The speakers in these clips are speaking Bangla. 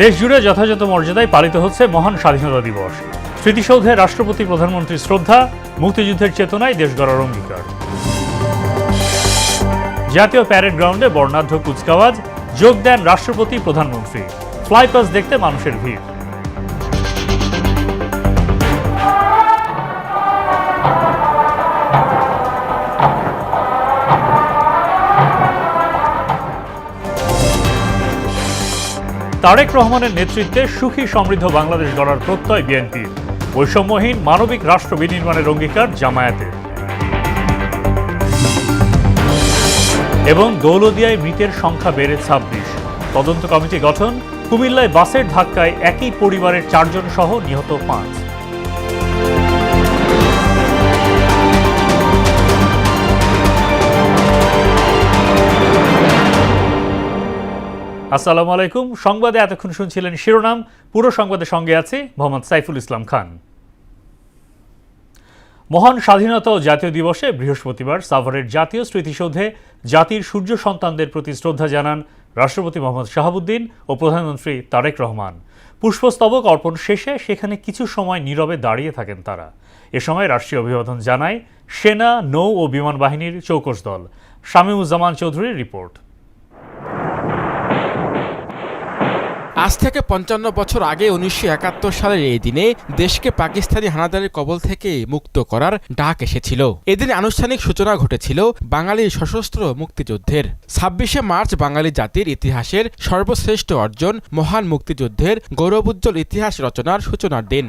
দেশজুড়ে যথাযথ মর্যাদায় পালিত হচ্ছে মহান স্বাধীনতা দিবস। স্মৃতিসৌধে রাষ্ট্রপতি প্রধানমন্ত্রীর শ্রদ্ধা, মুক্তিযুদ্ধের চেতনায় দেশ গড়ার অঙ্গীকার। জাতীয় প্যারেড গ্রাউন্ডে বর্ণাঢ্য কুচকাওয়াজ, যোগ দেন রাষ্ট্রপতি প্রধানমন্ত্রী। ফ্লাইপাস দেখতে মানুষের ভিড়। তারেক রহমানের নেতৃত্বে সুখী সমৃদ্ধ বাংলাদেশ গড়ার প্রত্যয় বিএনপির। বৈষম্যহীন মানবিক রাষ্ট্র বিনির্মাণের অঙ্গীকার জামায়াতের। এবং দৌলদিয়ায় মৃতের সংখ্যা বেড়ে 26। তদন্ত কমিটি গঠন। কুমিল্লায় বাসের ধাক্কায় একই পরিবারের 4 জন সহ নিহত 5। আসসালামু আলাইকুম। সংবাদে এতক্ষণ শুনছিলেন শিরোনাম। পুরো সংবাদের সঙ্গে আছে মোহাম্মদ সাইফুল ইসলাম খান। মহান স্বাধীনতা ও জাতীয় দিবসে বৃহস্পতিবার সাভারের জাতীয় স্মৃতিসৌধে জাতির সূর্য সন্তানদের প্রতি শ্রদ্ধা জানান রাষ্ট্রপতি মোহাম্মদ শাহাবুদ্দিন ও প্রধানমন্ত্রী তারেক রহমান। পুষ্পস্তবক অর্পণ শেষে সেখানে কিছু সময় নীরবে দাঁড়িয়ে থাকেন তারা। এ সময় রাষ্ট্রীয় অভিবাদন জানায় সেনা, নৌ ও বিমান বাহিনীর চৌকস দল। শামীমুজ্জামান চৌধুরীর রিপোর্ট। আজ থেকে ৫৫ বছর আগে ১৯৭১ সালের এই দিনে দেশকে পাকিস্তানি হানাদারের কবল থেকে মুক্ত করার ডাক এসেছিল। এদিন আনুষ্ঠানিক সূচনা ঘটেছিল বাঙালির সশস্ত্র মুক্তিযুদ্ধের। ২৬শে মার্চ বাঙালি জাতির ইতিহাসের সর্বশ্রেষ্ঠ অর্জন মহান মুক্তিযুদ্ধের গৌরবোজ্জ্বল ইতিহাস রচনার সূচনার দিন।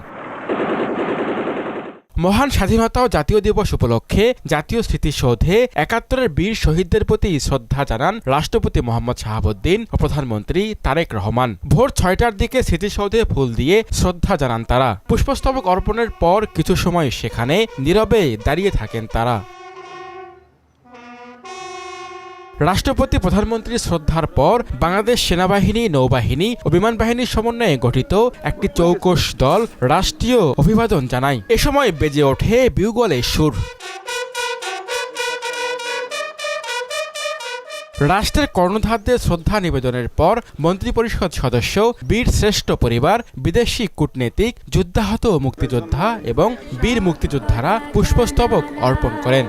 মহান স্বাধীনতা ও জাতীয় দিবস উপলক্ষে জাতীয় স্মৃতিসৌধে ৭১-এর বীর শহীদদের প্রতি শ্রদ্ধা জানান রাষ্ট্রপতি মোহাম্মদ শাহাবুদ্দিন ও প্রধানমন্ত্রী তারেক রহমান। ভোর ৬টার দিকে স্মৃতিসৌধে ফুল দিয়ে শ্রদ্ধা জানান তারা। পুষ্পস্তবক অর্পণের পর কিছু সময় সেখানে নীরবে দাঁড়িয়ে থাকেন তারা। রাষ্ট্রপতি প্রধানমন্ত্রীর শ্রদ্ধার পর বাংলাদেশ সেনাবাহিনী, নৌবাহিনী ও বিমান বাহিনীর সমন্বয়ে গঠিত একটি চৌকস দল রাষ্ট্রীয় অভিবাদন জানায়। এ সময় বেজে ওঠে বিউগলের সুর। রাষ্ট্রের কর্ণধারদের শ্রদ্ধা নিবেদনের পর মন্ত্রিপরিষদ সদস্য, বীর শ্রেষ্ঠ পরিবার, বিদেশি কূটনীতিক, যুদ্ধাহত মুক্তিযোদ্ধা এবং বীর মুক্তিযোদ্ধারা পুষ্পস্তবক অর্পণ করেন।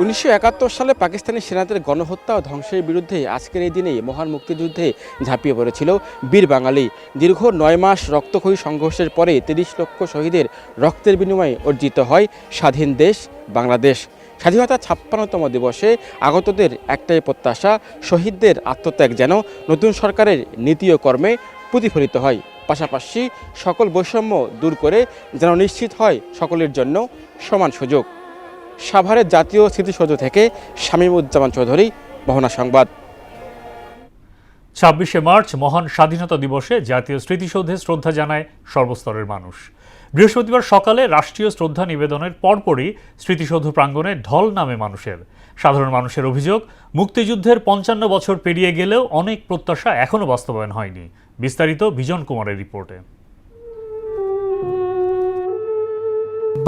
১৯৭১ সালে পাকিস্তানি সেনাদের গণহত্যা ও ধ্বংসের বিরুদ্ধে আজকের এই দিনেই মহান মুক্তিযুদ্ধে ঝাঁপিয়ে পড়েছিল বীর বাঙালি। দীর্ঘ ৯ মাস রক্তক্ষয়ী সংঘর্ষের পরে ৩০ লক্ষ শহীদের রক্তের বিনিময়ে অর্জিত হয় স্বাধীন দেশ বাংলাদেশ। স্বাধীনতার ৫৬তম দিবসে আগতদের একটাই প্রত্যাশা, শহীদদের আত্মত্যাগ যেন নতুন সরকারের নীতি ও কর্মে প্রতিফলিত হয়। পাশাপাশি সকল বৈষম্য দূর করে যেন নিশ্চিত হয় সকলের জন্য সমান সুযোগ। সাভারের জাতীয় স্মৃতিসৌধ থেকে শামীমুজ্জামান চৌধুরী, মোহনা সংবাদ। ২৬শে মার্চ মহান স্বাধীনতা দিবসে জাতীয় স্মৃতিসৌধে শ্রদ্ধা জানায় সর্বস্তরের মানুষ। বৃহস্পতিবার সকালে রাষ্ট্রীয় শ্রদ্ধা নিবেদনের পরপরই স্মৃতিসৌধ প্রাঙ্গণে ঢল নামে মানুষের। সাধারণ মানুষের অভিযোগ, মুক্তিযুদ্ধের ৫৫ বছর পেরিয়ে গেলেও অনেক প্রত্যাশা এখনও বাস্তবায়ন হয়নি। বিস্তারিত বিজন কুমারের রিপোর্টে।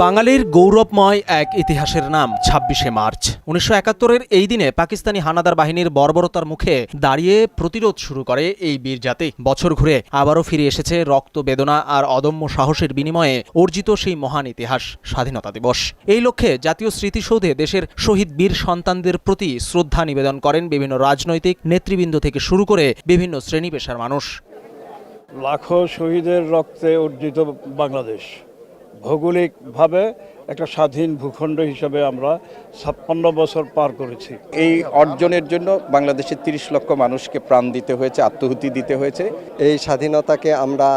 বাঙালির গৌরবময় এক ইতিহাসের নাম ২৬শে মার্চ। ১৯৭১-এর এই দিনে পাকিস্তানি হানাদার বাহিনীর বর্বরতার মুখে দাঁড়িয়ে প্রতিরোধ শুরু করে এই বীর জাতি। বছর ঘুরে আবারও ফিরে এসেছে রক্ত, বেদনা আর অদম্য সাহসের বিনিময়ে অর্জিত সেই মহান ইতিহাস, স্বাধীনতা দিবস। এই লক্ষ্যে জাতীয় স্মৃতিসৌধে দেশের শহীদ বীর সন্তানদের প্রতি শ্রদ্ধা নিবেদন করেন বিভিন্ন রাজনৈতিক নেতৃবৃন্দ থেকে শুরু করে বিভিন্ন শ্রেণী পেশার মানুষ। লাখো শহীদের রক্তে অর্জিত বাংলাদেশ ভৌগোলিকভাবে একটা স্বাধীন ভূখণ্ড হিসাবে আমরা ৫৬ বছর পার করেছি। এই অর্জনের জন্য বাংলাদেশের ৩০ লক্ষ মানুষকে প্রাণ দিতে হয়েছে, আত্মাহুতি দিতে হয়েছে। এই স্বাধীনতাকে আমরা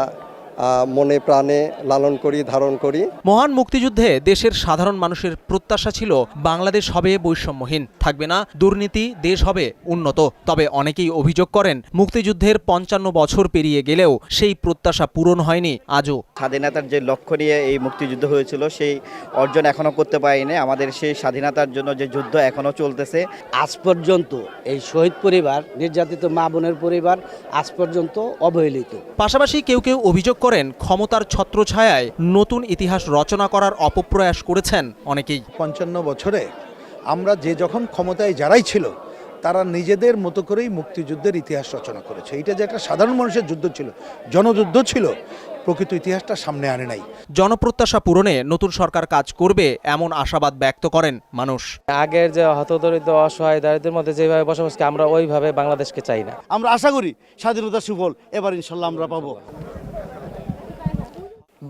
মনে প্রাণে লালন করি, ধারণ করি। মহান মুক্তিযুদ্ধে দেশের সাধারণ মানুষের প্রত্যাশা ছিল বাংলাদেশ হবে বৈষম্যহীন, থাকবে না দুর্নীতি, দেশ হবে উন্নত। তবে অনেকেই অভিযোগ করেন মুক্তিযুদ্ধের ৫৫ বছর পেরিয়ে গেলেও সেই প্রত্যাশা পূরণ হয়নি আজও। স্বাধীনতার যে লক্ষ্য নিয়ে এই মুক্তিযুদ্ধ হয়েছিল সেই অর্জন এখনো করতে পারিনি। আমাদের সেই স্বাধীনতার জন্য যে যুদ্ধ এখনো চলতেছে। আজ পর্যন্ত এই শহীদ পরিবার, নির্যাতিত মা বোনের পরিবার আজ পর্যন্ত অবহেলিত। পাশাপাশি কেউ কেউ অভিযোগ করেন ক্ষমতার ছত্রছায়ায় নতুন ইতিহাস রচনা করার অপপ্রয়াস করেছেন অনেকেই। ৫৫ বছরে আমরা যখন ক্ষমতায় যারাই ছিল তারা নিজেদের মতো করেই মুক্তিযুদ্ধের ইতিহাস রচনা করেছে। এটা যে একটা সাধারণ মানুষের যুদ্ধ ছিল, জনযুদ্ধ ছিল, প্রকৃত ইতিহাসটা সামনে আনে নাই। জনপ্রত্যাশা পূরণে নতুন সরকার কাজ করবে এমন আশাবাদ ব্যক্ত করেন মানুষ। আগের যে হতদরিদ্র অসহায় দারিদ্রের মধ্যে যেভাবে বসবাস করে আমরা ওইভাবে বাংলাদেশকে চাই না। আমরা আশা করি স্বাধীনতার সুফল এবার ইনশাল্লাহ আমরা পাবো।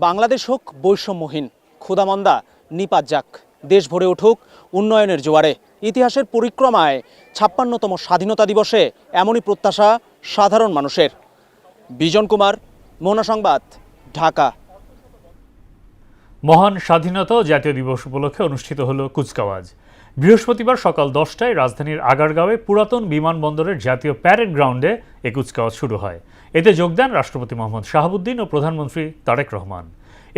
বাংলাদেশ হোক বৈষম্যহীন, ক্ষুধামন্দা নিপাত যাক, দেশ ভরে উঠুক উন্নয়নের জোয়ারে। ইতিহাসের পরিক্রমায় ৫৬তম স্বাধীনতা দিবসে এমনই প্রত্যাশা সাধারণ মানুষের। বিজন কুমার, মোহনা সংবাদ, ঢাকা। মহান স্বাধীনতা ও জাতীয় দিবস উপলক্ষে অনুষ্ঠিত হলো কুচকাওয়াজ। বৃহস্পতিবার সকাল 10টায় রাজধানীর আগারগাঁওয়ে পুরাতন বিমানবন্দরের জাতীয় প্যারেড গ্রাউন্ডে এই কুচকাওয়াজ শুরু হয়। এতে যোগ দেন রাষ্ট্রপতি মোহাম্মদ শাহাবুদ্দিন ও প্রধানমন্ত্রী তারেক রহমান।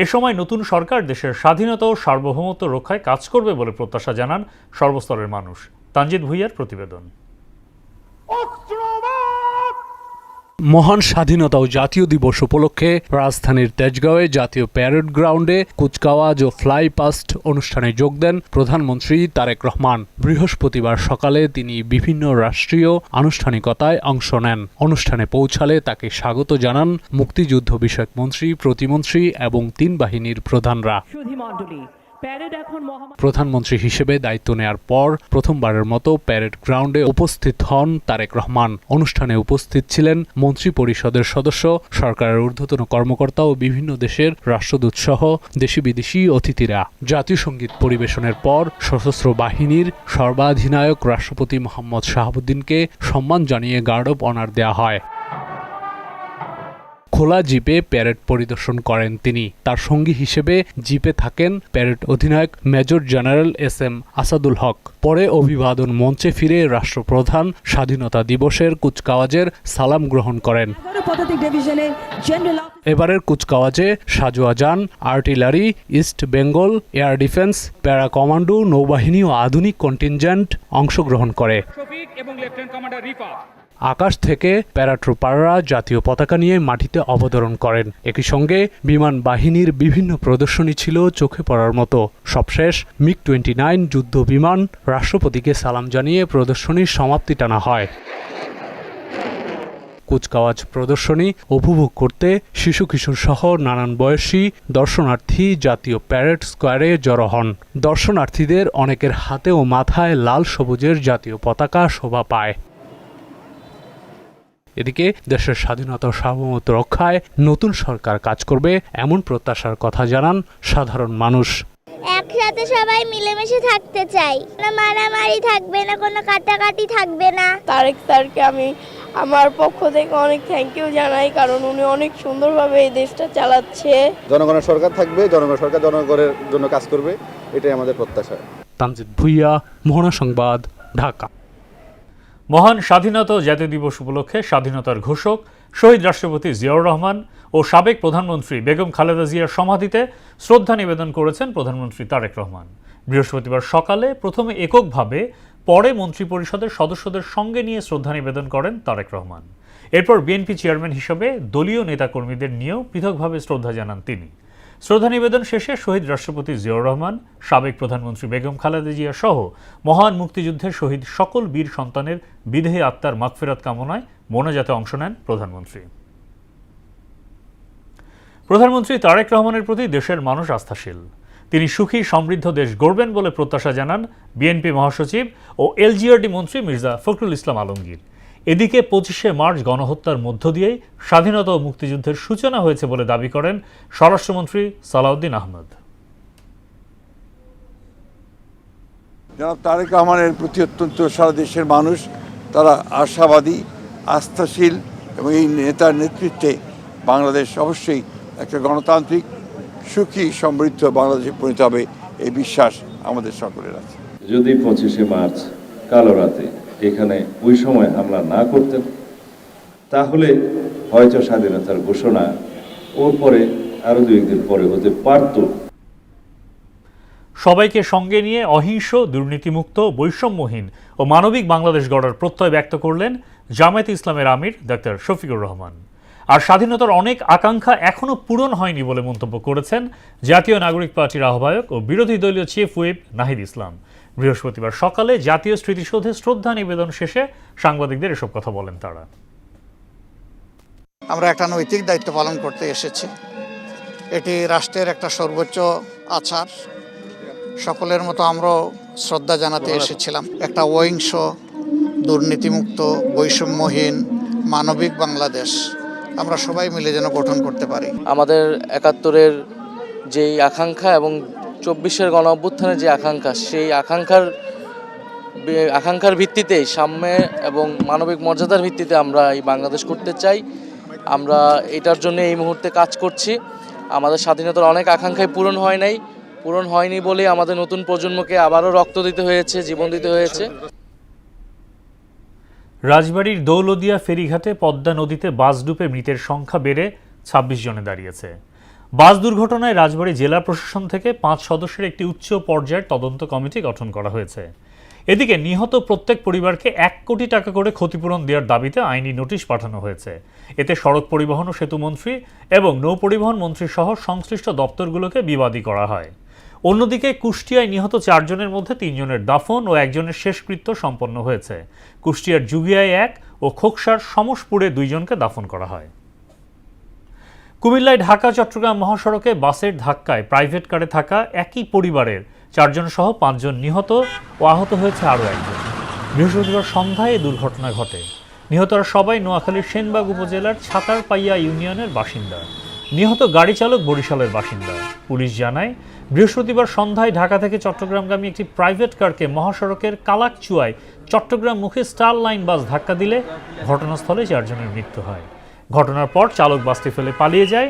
এ সময় নতুন সরকার দেশের স্বাধীনতা ও সার্বভৌমত্ব রক্ষায় কাজ করবে বলে প্রত্যাশা জানান সর্বস্তরের মানুষ। তানজিদ ভুইয়ার প্রতিবেদন। মহান স্বাধীনতা ও জাতীয় দিবস উপলক্ষে রাজধানীর তেজগাঁওয়ে জাতীয় প্যারেড গ্রাউন্ডে কুচকাওয়াজ ও ফ্লাই পাস্ট অনুষ্ঠানে যোগ দেন প্রধানমন্ত্রী তারেক রহমান। বৃহস্পতিবার সকালে তিনি বিভিন্ন রাষ্ট্রীয় আনুষ্ঠানিকতায় অংশ নেন। অনুষ্ঠানে পৌঁছালে তাকে স্বাগত জানান মুক্তিযুদ্ধ বিষয়ক মন্ত্রী, প্রতিমন্ত্রী এবং ৩ বাহিনীর প্রধানরা। প্রধানমন্ত্রী হিসেবে দায়িত্ব নেয়ার পর প্রথমবারের মতো প্যারেড গ্রাউন্ডে উপস্থিত হন তারেক রহমান। অনুষ্ঠানে উপস্থিত ছিলেন মন্ত্রী পরিষদের সদস্য, সরকারের ঊর্ধ্বতন কর্মকর্তা ও বিভিন্ন দেশের রাষ্ট্রদূত সহ দেশি বিদেশি অতিথিরা। জাতীয় সঙ্গীত পরিবেশনের পর সশস্ত্র বাহিনীর সর্বাধিনায়ক রাষ্ট্রপতি মোহাম্মদ শাহাবুদ্দিনকে সম্মান জানিয়ে গার্ড অব অনার দেয়া হয়। খোলা জিপে প্যারেড পরিদর্শন করেন তিনি। তার সঙ্গী হিসেবে জিপে থাকেন প্যারেড অধিনায়ক মেজর জেনারেল SM আসাদুল হক। পরে অভিবাদন মঞ্চে ফিরে রাষ্ট্রপ্রধান স্বাধীনতা দিবসের কুচকাওয়াজের সালাম গ্রহণ করেন। এবারের কুচকাওয়াজে সাজোয়া যান, artillery, east Bengal air defence, para commando, নৌবাহিনী ও আধুনিক কন্টিনজেন্ট অংশগ্রহণ করে। আকাশ থেকে প্যারাট্রুপাররা জাতীয় পতাকা নিয়ে মাটিতে অবতরণ করেন। একই সঙ্গে বিমান বাহিনীর বিভিন্ন প্রদর্শনী ছিল চোখে পড়ার মতো। সবশেষ MiG-29 যুদ্ধ বিমান রাষ্ট্রপতিকে সালাম জানিয়ে প্রদর্শনীর সমাপ্তি টানা হয়। কুচকাওয়াজ প্রদর্শনী উপভোগ করতে শিশু কিশোর সহ নানান বয়সী দর্শনার্থী জাতীয় প্যারেড স্কোয়ারে জড়ো হন। দর্শনার্থীদের অনেকের হাতে ও মাথায় লাল সবুজের জাতীয় পতাকা শোভা পায়। এদিকে দেশের স্বাধীনতা ও সার্বভৌমত্ব রক্ষায় নতুন সরকার কাজ করবে এমন প্রত্যাশার কথা জানান সাধারণ মানুষ। একসাথে সবাই মিলেমিশে থাকতে চাই, না মারামারি থাকবে না, কোনো কাটাকাটি থাকবে না। তারেক স্যারকে আমি আমার পক্ষ থেকে অনেক থ্যাংক ইউ জানাই, কারণ উনি অনেক সুন্দরভাবে এই দেশটা চালাচ্ছে। জনগণের সরকার থাকবে, জনগণের সরকার জনগণের জন্য কাজ করবে, এটাই আমাদের প্রত্যাশা। তানজিদ ভুইয়া, মোহনা সংবাদ, ঢাকা। মহান স্বাধীনতা ও জাতীয় দিবস উপলক্ষে স্বাধীনতার ঘোষক শহীদ রাষ্ট্রপতি জিয়াউর রহমান ও সাবেক প্রধানমন্ত্রী বেগম খালেদা জিয়ার সমাধিতে শ্রদ্ধা নিবেদন করেছেন প্রধানমন্ত্রী তারেক রহমান। বৃহস্পতিবার সকালে প্রথমে এককভাবে, পরে মন্ত্রিপরিষদের সদস্যদের সঙ্গে নিয়ে শ্রদ্ধা নিবেদন করেন তারেক রহমান। এরপর বিএনপি চেয়ারম্যান হিসেবে দলীয় নেতাকর্মীদের নিয়েও পৃথকভাবে শ্রদ্ধা জানান তিনি। শ্রদ্ধা নিবেদন শেষে শহীদ রাষ্ট্রপতি জিয়াউর রহমান, সাবেক প্রধানমন্ত্রী বেগম খালেদা জিয়া সহ মহান মুক্তিযুদ্ধে শহীদ সকল বীর সন্তানের বিদেহী আত্মার মাগফিরাত কামনায় মোনাজাতে অংশ নেন প্রধানমন্ত্রী। প্রধানমন্ত্রী তারেক রহমানের প্রতি দেশের মানুষ আস্থাশীল। তিনি সুখী সমৃদ্ধ দেশ গড়বেন বলে প্রত্যাশা জানান বিএনপি মহাসচিব ও LGRD মন্ত্রী মির্জা ফখরুল ইসলাম আলমগীর। এদিকে 25শে মার্চ গণহত্যার মধ্য দিয়েই স্বাধীনতা ও মুক্তিযুদ্ধের সূচনা হয়েছে বলে দাবি করেন স্বরাষ্ট্রমন্ত্রী সালাউদ্দিন আহমেদ। জনাব তারেক রহমানের প্রতি অত্যন্ত সারা দেশের মানুষ তারা আশাবাদী, আস্থাশীল এবং এই নেতার নেতৃত্বে বাংলাদেশ অবশ্যই একটা গণতান্ত্রিক, সুখী, সমৃদ্ধ বাংলাদেশে পরিণত হবে, এই বিশ্বাস আমাদের সকলের আছে। যদি 25শে মার্চ কালো রাতে এখানে ওই সময় হামলা না করতেন, তাহলে হয়তো স্বাধীনতার ঘোষণা ওর পরে আরো 2 দিন পরে হতে পারত। সবাইকে সঙ্গে নিয়ে অহিংস, দুর্নীতিমুক্ত, বৈষম্যহীন ও মানবিক বাংলাদেশ গড়ার প্রত্যয় ব্যক্ত করলেন জামায়াতে ইসলামের আমির ডাক্তার শফিকুর রহমান। আর স্বাধীনতার অনেক আকাঙ্ক্ষা এখনো পূরণ হয়নি বলে মন্তব্য করেছেন জাতীয় নাগরিক পার্টির আহ্বায়ক ও বিরোধী দলীয় চিফ হুইপ নাহিদ ইসলাম। বৃহস্পতিবার সকালে জাতীয় স্মৃতিসৌধে শ্রদ্ধা নিবেদন শেষে সাংবাদিকদের এসব কথা বলেন তারা। আমরা একটা নৈতিক দায়িত্ব পালন করতে এসেছি। এটি রাষ্ট্রের একটা সর্বোচ্চ আচার। সকলের মতো আমরাও শ্রদ্ধা জানাতে এসেছিলাম। একটা অহিংস, দুর্নীতিমুক্ত, বৈষম্যহীন, মানবিক বাংলাদেশ আমরা সবাই মিলে যেন গঠন করতে পারি। আমাদের ৭১-এর যেই আকাঙ্ক্ষা এবং ২৪-এর গণ অভ্যুত্থানের যে আকাঙ্ক্ষা, সেই আকাঙ্ক্ষার ভিত্তিতে সাম্য এবং মানবিক মর্যাদার ভিত্তিতে আমরা এই বাংলাদেশ করতে চাই। আমরা এটার জন্য এই মুহূর্তে কাজ করছি। আমাদের স্বাধীনতার অনেক আকাঙ্ক্ষাই পূরণ হয়নি বলে আমাদের নতুন প্রজন্মকে আবারও রক্ত দিতে হয়েছে, জীবন দিতে হয়েছে। রাজবাড়ীর দৌলদিয়া ফেরিঘাটে পদ্মা নদীতে বাস ডুবে মৃতের সংখ্যা বেড়ে ২৬ জনে দাঁড়িয়েছে। বাস দুর্ঘটনায় রাজবাড়ী জেলা প্রশাসন থেকে ৫ সদস্যের একটি উচ্চ পর্যায়ের তদন্ত কমিটি গঠন করা হয়েছে। এদিকে নিহত প্রত্যেক পরিবারকে ১ কোটি টাকা করে ক্ষতিপূরণ দেওয়ার দাবিতে আইনি নোটিশ পাঠানো হয়েছে। এতে সড়ক পরিবহন ও সেতুমন্ত্রী এবং নৌপরিবহন মন্ত্রী সহ সংশ্লিষ্ট দপ্তরগুলোকে বিবাদী করা হয়। অন্যদিকে কুষ্টিয়ায় নিহত ৪ জনের মধ্যে ৩ জনের দাফন ও একজনের শেষকৃত্য সম্পন্ন হয়েছে। কুষ্টিয়ার জুগিয়ায় ১ ও খোকসার সমসপুরে ২ জনকে দাফন করা হয়। কুমিল্লায় ঢাকা চট্টগ্রাম মহাসড়কে বাসের ধাক্কায় প্রাইভেট কারে থাকা একই পরিবারের ৪ জন সহ ৫ জন নিহত ও আহত হয়েছে আরও একজন। বৃহস্পতিবার সন্ধ্যায় এই দুর্ঘটনা ঘটে। নিহতরা সবাই নোয়াখালীর সেনবাগ উপজেলার ছাতারপাইয়া ইউনিয়নের বাসিন্দা। নিহত গাড়ি চালক বরিশালের বাসিন্দা। পুলিশ জানায়, বৃহস্পতিবার সন্ধ্যায় ঢাকা থেকে চট্টগ্রামগামী একটি প্রাইভেট কারকে মহাসড়কের কালাকচুয়ায় চট্টগ্রামমুখী স্টার লাইন বাস ধাক্কা দিলে ঘটনাস্থলে ৪ জনের মৃত্যু হয়। ঘটনার পর চালক বাসটি ফেলে পালিয়ে যায়।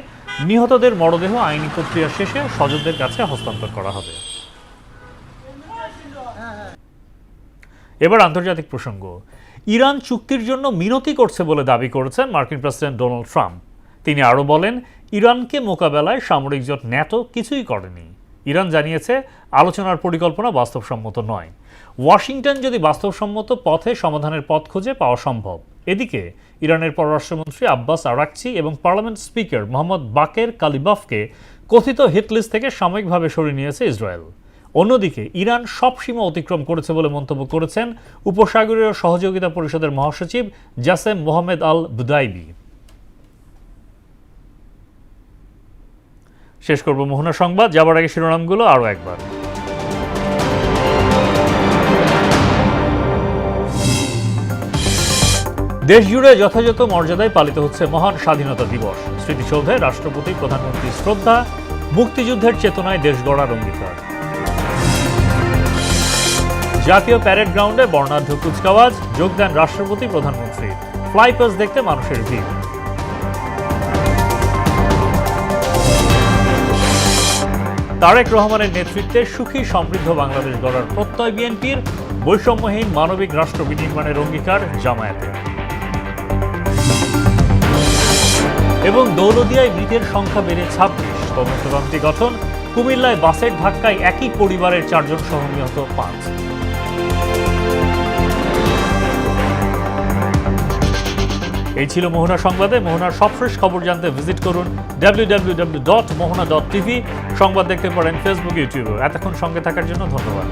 নিহতদের মরদেহ আইনি প্রক্রিয়া শেষে স্বজনদের কাছে হস্তান্তর করা হবে। এবার আন্তর্জাতিক প্রসঙ্গ। ইরান চুক্তির জন্য মিনতি করছে বলে দাবি করেছেন মার্কিন প্রেসিডেন্ট ডোনাল্ড ট্রাম্প। তিনি আরও বলেন, ইরানকে মোকাবেলায় সামরিক জোট ন্যাটো কিছুই করেনি। ইরান জানিয়েছে আলোচনার পরিকল্পনা বাস্তবসম্মত নয়। ওয়াশিংটন যদি বাস্তবসম্মত পথে সমাধানের পথ খুঁজে পাওয়া সম্ভব। এদিকে ইরানের পররাষ্ট্রমন্ত্রী আব্বাস আরাকচি এবং পার্লামেন্ট স্পিকার মোহাম্মদ বাকের কালিবাফকে কথিত হিটলিস্ট থেকে সাময়িকভাবে সরিয়ে নিয়েছে ইসরায়েল। অন্যদিকে ইরান সব সীমা অতিক্রম করেছে বলে মন্তব্য করেছেন উপসাগরীয় সহযোগিতা পরিষদের মহাসচিব জাসেম মোহাম্মদ আল বুদাইবি। শেষ করব মোহনা সংবাদ, যাবার আগে শিরোনামগুলো আরও একবার। দেশ জুড়ে যথাযথ মর্যাদায় পালিত হচ্ছে মহান স্বাধীনতা দিবস। স্মৃতিসৌধে রাষ্ট্রপতি, প্রধানমন্ত্রী শ্রদ্ধা, মুক্তিযুদ্ধের চেতনায় দেশ গড়ার অঙ্গীকার। জাতীয় প্যারেড গ্রাউন্ডে বর্ণাঢ্য কুচকাওয়াজ, যোগ দেন রাষ্ট্রপতি, প্রধানমন্ত্রী। ফ্লাইপাস দেখতে মানুষের ভিড়। তারেক রহমানের নেতৃত্বে সুখী সমৃদ্ধ বাংলাদেশ গড়ার প্রত্যয় বিএনপির। বৈষম্যহীন মানবিক রাষ্ট্র বিনির্মাণের অঙ্গীকার জামায়াতের। এবং দৌলদিয়ায় মৃতের সংখ্যা বেড়ে ২৬, তদন্ত কমিটি গঠন। কুমিল্লায় বাসের ধাক্কায় একই পরিবারের ৪ জন সহ নিহত ৫। এই ছিল মোহনা সংবাদে। মোহনার সবশেষ খবর জানতে ভিজিট করুন www.mohana.tv। সংবাদ দেখতে পারেন ফেসবুক, ইউটিউবে। এতক্ষণ সঙ্গে থাকার জন্য ধন্যবাদ।